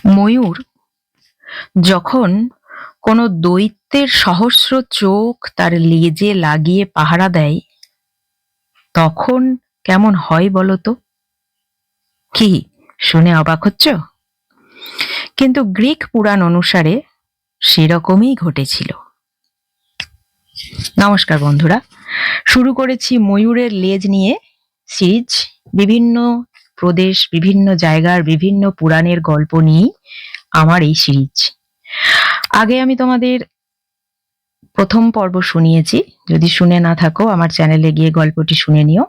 ময়ূর যখন কোনো দৈত্যের সহস্র চোখ তার লেজে লাগিয়ে পাহারা দেয়, তখন কেমন হয় বলো তো? কি শুনে অবাক হচ্ছ? কিন্তু গ্রিক পুরাণ অনুসারে সেরকমই ঘটেছিল। নমস্কার বন্ধুরা, শুরু করেছি ময়ূরের লেজ নিয়ে সিরিজ। বিভিন্ন প্রদেশ, বিভিন্ন জায়গার বিভিন্ন পুরাণের গল্প নিয়েই আমার এই সিরিজ। আগে আমি তোমাদের প্রথম পর্ব শুনিয়েছি, যদি শুনে না থাকো আমার চ্যানেলে গিয়ে গল্পটি শুনে নিও।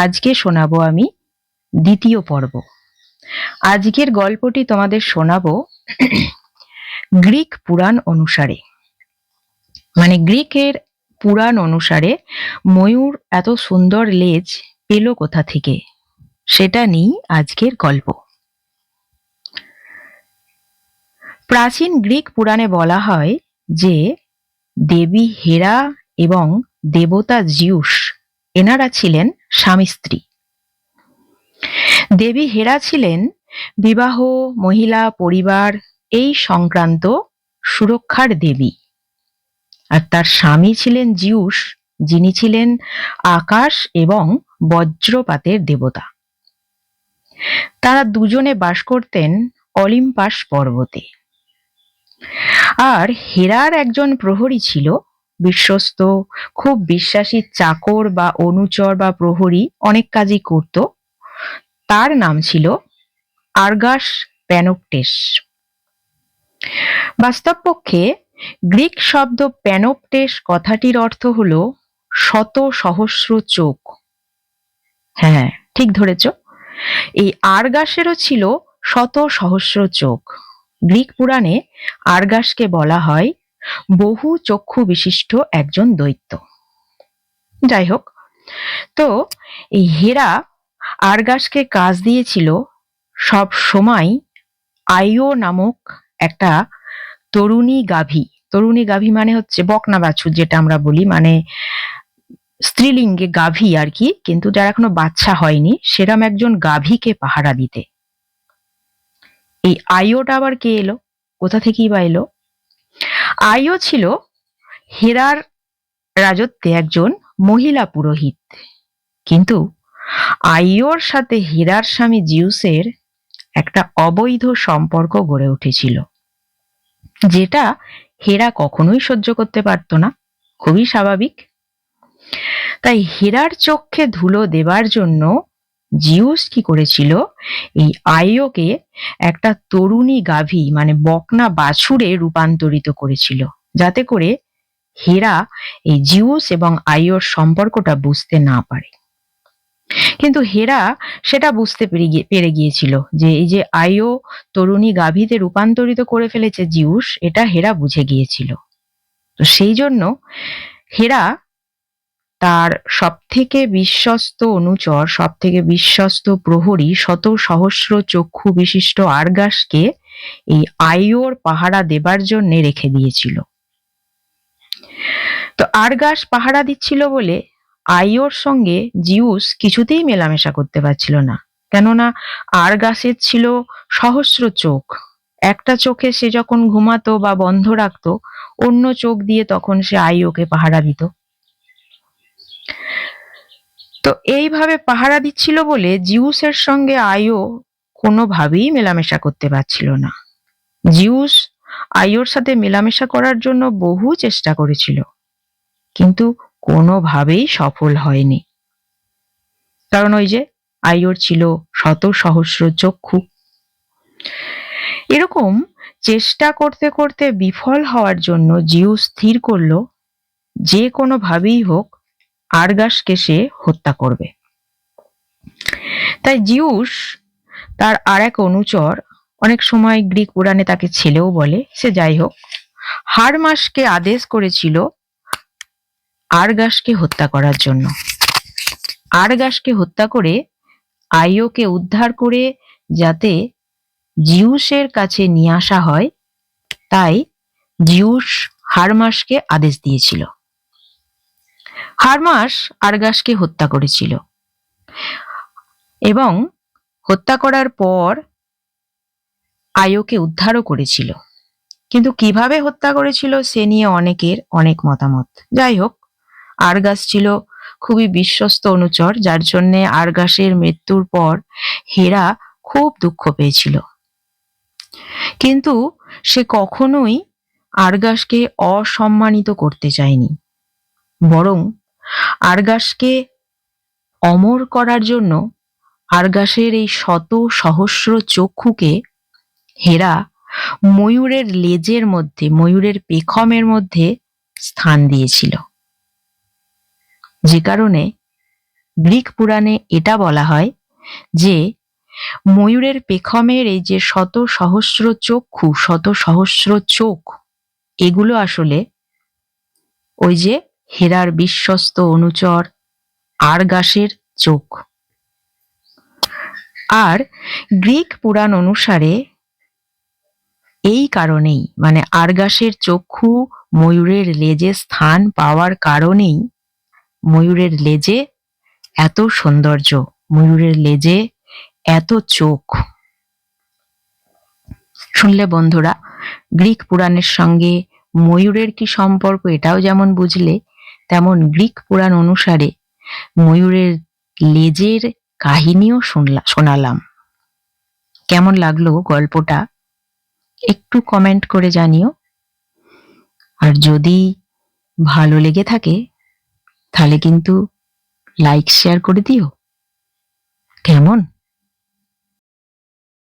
আজকে শোনাবো আমি দ্বিতীয় পর্ব। আজকের গল্পটি তোমাদের শোনাবো গ্রিক পুরাণ অনুসারে। মানে গ্রিকের পুরাণ অনুসারে ময়ূর এত সুন্দর লেজ পেল কোথা থেকে, সেটা নিয়ে আজকের গল্প। প্রাচীন গ্রিক পুরাণে বলা হয় যে দেবী হেরা এবং দেবতা জিউস এনারা ছিলেন স্বামী স্ত্রী। দেবী হেরা ছিলেন বিবাহ, মহিলা, পরিবার এই সংক্রান্ত সুরক্ষার দেবী, আর তার স্বামী ছিলেন জিউস, যিনি ছিলেন আকাশ এবং বজ্রপাতের দেবতা। তারা দুজনে বাস করতেন অলিম্পাস পর্বতে। আর হেরার একজন প্রহরী ছিল, বিশ্বস্ত, খুব বিশ্বাসী চাকর বা অনুচর বা প্রহরী, অনেক কাজই করত। তার নাম ছিল আর্গাস প্যানোপটেস। বাস্তবপক্ষে গ্রিক শব্দ প্যানোপটেস কথাটির অর্থ হল শত সহস্র চোখ। হ্যাঁ, ঠিক ধরেছ, এই আর্গাসেরও ছিল শত সহস্র চোখ। গ্রিক পুরাণে আর্গাসকে বলা হয় বহু চক্ষু বিশিষ্ট একজন দৈত্য। যাই হোক, তো এই হেরা আর্গাসকে কাজ দিয়েছিল সব সময় আইও নামক একটা তরুণী গাভী। তরুণী গাভী মানে হচ্ছে বকনা বাছুর, যেটা আমরা বলি, মানে স্ত্রীলিঙ্গে গাভী আর কি, কিন্তু যারা এখনো বাচ্চা হয়নি সেরম একজন গাভীকে পাহারা দিতে। এই আইওটা আবার কে এলো, কোথা থেকেই বা এলো? আইও ছিল হেরার রাজত্বে একজন মহিলা পুরোহিত। কিন্তু আইওর সাথে হেরার স্বামী জিউসের একটা অবৈধ সম্পর্ক গড়ে উঠেছিল, যেটা হেরা কখনোই সহ্য করতে পারত না। খুবই স্বাভাবিক। তাই হেরার চোখে ধুলো দেবার জন্য জিউস কি করেছিল, এই আইওকে একটা তরুণী গাভী মানে বকনা বাছুরে রূপান্তরিত করেছিল, যাতে করে হেরা এই জিউস এবং আইওর সম্পর্কটা বুঝতে না পারে। কিন্তু হেরা সেটা বুঝতে পেরে গিয়েছিল যে এই যে আইও তরুণী গাভীতে রূপান্তরিত করে ফেলেছে জিউস, এটা হেরা বুঝে গিয়েছিল। তো সেই জন্য হেরা তার সবথেকে বিশ্বস্ত অনুচর, সবথেকে বিশ্বস্ত প্রহরী, শত সহস্র চক্ষু বিশিষ্ট আর্গাসকে এই আইওর পাহারা দেবার জন্য রেখে দিয়েছিল। তো আর্গাস পাহারা দিচ্ছিল বলে আইওর সঙ্গে জিউস কিছুতেই মেলামেশা করতে পারছিল না, কেননা আর্গাসের ছিল সহস্র চোখ। একটা চোখে সে যখন ঘুমাতো বা বন্ধ রাখতো, অন্য চোখ দিয়ে তখন সে আইওকে পাহারা দিত। তো এইভাবে পাহারা দিচ্ছিল বলে জিউসের সঙ্গে আইও কোনোভাবেই মেলামেশা করতে পারছিল না। জিউস আইওর সাথে মেলামেশা করার জন্য বহু চেষ্টা করেছিল, কিন্তু কোনোভাবেই সফল হয়নি। কারণ ওই যে আইওর ছিল শত সহস্র চক্ষু। এরকম চেষ্টা করতে করতে বিফল হওয়ার জন্য জিউস স্থির করলো যে কোনোভাবেই হোক আর্গাসকে সে হত্যা করবে। তাই জিউস তার আর এক অনুচর, অনেক সময় গ্রিক পুরাণে তাকে ছেলেও বলে, সে যাই হোক, হারমাসকে আদেশ করেছিল আর্গাসকে হত্যা করার জন্য। আর্গাসকে হত্যা করে আইওকে উদ্ধার করে যাতে জিউসের কাছে নিয়ে আসা হয়, তাই জিউস হারমাসকে আদেশ দিয়েছিল। হারমাস আর্গাসকে হত্যা করেছিল এবং হত্যা করার পর আয়োকে উদ্ধারও করেছিল। কিন্তু কিভাবে হত্যা করেছিল সে নিয়ে অনেকের অনেক মতামত। যাই হোক, আরগাস ছিল খুবই বিশ্বস্ত অনুচর, যার জন্যে আরগাসের মৃত্যুর পর হেরা খুব দুঃখ পেয়েছিল। কিন্তু সে কখনোই আরগাসকে অসম্মানিত করতে চায়নি, বরং আরগাসকে অমর করার জন্য আরগাসের এই শত সহস্র চক্ষুকে হেরা ময়ূরের লেজের মধ্যে, ময়ূরের পেখমের মধ্যে স্থান দিয়েছিল। যে কারণে গ্রিক পুরাণে এটা বলা হয় যে ময়ূরের পেখমের এই যে শত সহস্র চক্ষু, শত সহস্র চোখ, এগুলো আসলে ওই যে হেরার বিশ্বস্ত অনুচর আরগাসের চোখ। আর গ্রিক পুরাণ অনুসারে এই কারণেই, মানে আরগাসের চক্ষু ময়ূরের লেজে স্থান পাওয়ার কারণেই ময়ূরের লেজে এত সৌন্দর্য, ময়ূরের লেজে এত চোখ। শুনলে বন্ধুরা, গ্রিক পুরাণের সঙ্গে ময়ূরের কি সম্পর্ক এটাও যেমন বুঝলে, তেমন গ্রিক পুরাণ অনুসারে ময়ূরের লেজের কাহিনীও শোনালাম। কেমন লাগলো গল্পটা একটু কমেন্ট করে জানিও। আর যদি ভালো লেগে থাকে তাহলে কিন্তু লাইক শেয়ার করে দিও। কেমন?